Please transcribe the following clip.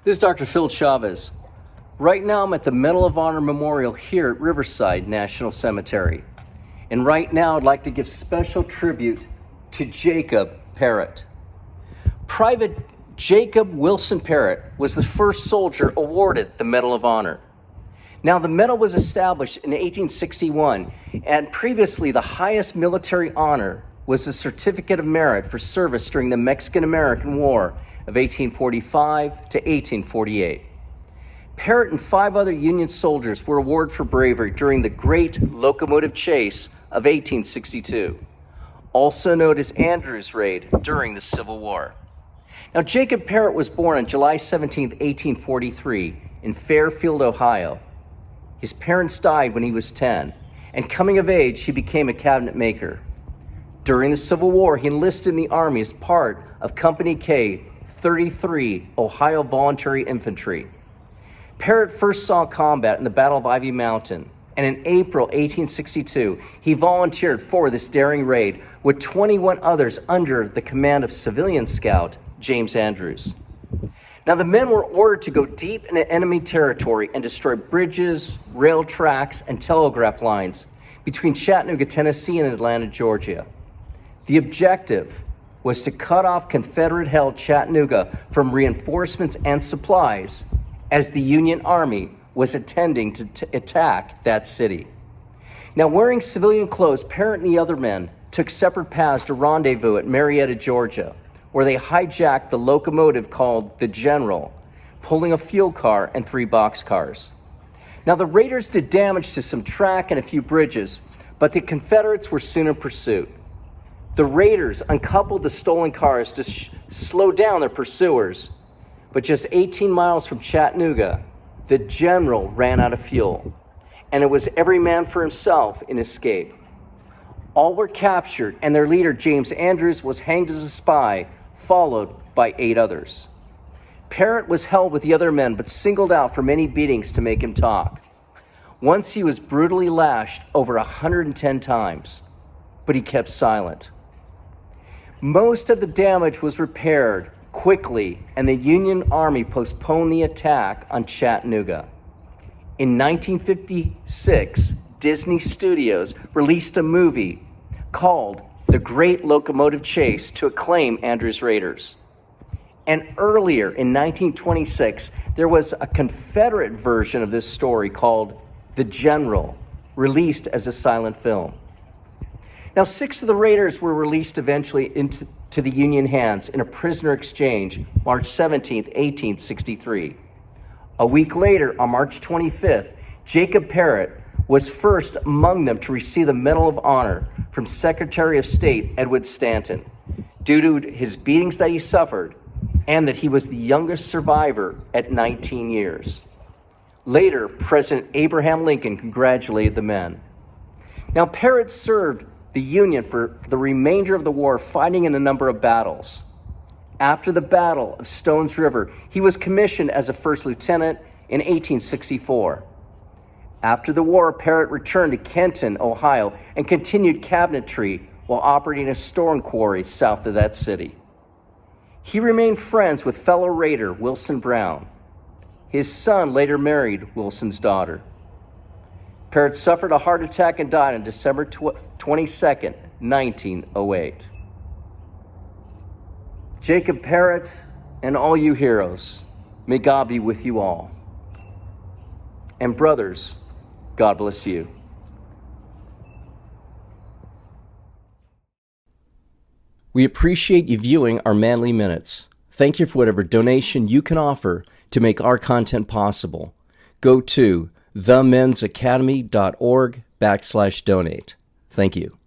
This is Dr. Phil Chavez. Right now I'm at the Medal of Honor Memorial here at Riverside National Cemetery. And right now I'd like to give special tribute to Jacob Parrott. Private Jacob Wilson Parrott was the first soldier awarded the Medal of Honor. Now the medal was established in 1861, and previously the highest military honor was the Certificate of Merit for service during the Mexican-American War of 1845 to 1848. Parrott and 5 other Union soldiers were awarded for bravery during the Great Locomotive Chase of 1862, also known as Andrews Raid during the Civil War. Now, Jacob Parrott was born on July 17, 1843 in Fairfield, Ohio. His parents died when he was 10, and coming of age, he became a cabinet maker. During the Civil War, he enlisted in the Army as part of Company K, 33 Ohio Voluntary Infantry. Parrott first saw combat in the Battle of Ivy Mountain, and in April 1862, he volunteered for this daring raid with 21 others under the command of civilian scout James Andrews. Now, the men were ordered to go deep into enemy territory and destroy bridges, rail tracks, and telegraph lines between Chattanooga, Tennessee, and Atlanta, Georgia. The objective was to cut off Confederate-held Chattanooga from reinforcements and supplies as the Union Army was intending to attack that city. Now, wearing civilian clothes, Parrott and the other men took separate paths to rendezvous at Marietta, Georgia, where they hijacked the locomotive called the General, pulling a fuel car and 3 boxcars. Now, the raiders did damage to some track and a few bridges, but the Confederates were soon in pursuit. The raiders uncoupled the stolen cars to slow down their pursuers, but just 18 miles from Chattanooga, the General ran out of fuel, and it was every man for himself in escape. All were captured, and their leader, James Andrews, was hanged as a spy, followed by 8 others. Parrott was held with the other men, but singled out for many beatings to make him talk. Once he was brutally lashed over 110 times, but he kept silent. Most of the damage was repaired quickly, and the Union Army postponed the attack on Chattanooga. In 1956, Disney Studios released a movie called The Great Locomotive Chase to acclaim Andrews Raiders. And earlier in 1926, there was a Confederate version of this story called The General, released as a silent film. Now, 6 of the raiders were released eventually into the Union hands in a prisoner exchange, March 17, 1863. A week later, on March 25th, Jacob Parrott was first among them to receive the Medal of Honor from Secretary of State Edward Stanton, due to his beatings that he suffered and that he was the youngest survivor at 19 years. Later, President Abraham Lincoln congratulated the men. Now, Parrott served the Union for the remainder of the war, fighting in a number of battles. After the Battle of Stones River, he was commissioned as a first lieutenant in 1864. After the war, Parrott returned to Kenton, Ohio, and continued cabinetry while operating a stone quarry south of that city. He remained friends with fellow raider Wilson Brown. His son later married Wilson's daughter. Parrott suffered a heart attack and died on December 22nd, 1908. Jacob Parrott and all you heroes, may God be with you all. And brothers, God bless you. We appreciate you viewing our Manly Minutes. Thank you for whatever donation you can offer to make our content possible. Go to themensacademy.org/donate. Thank you.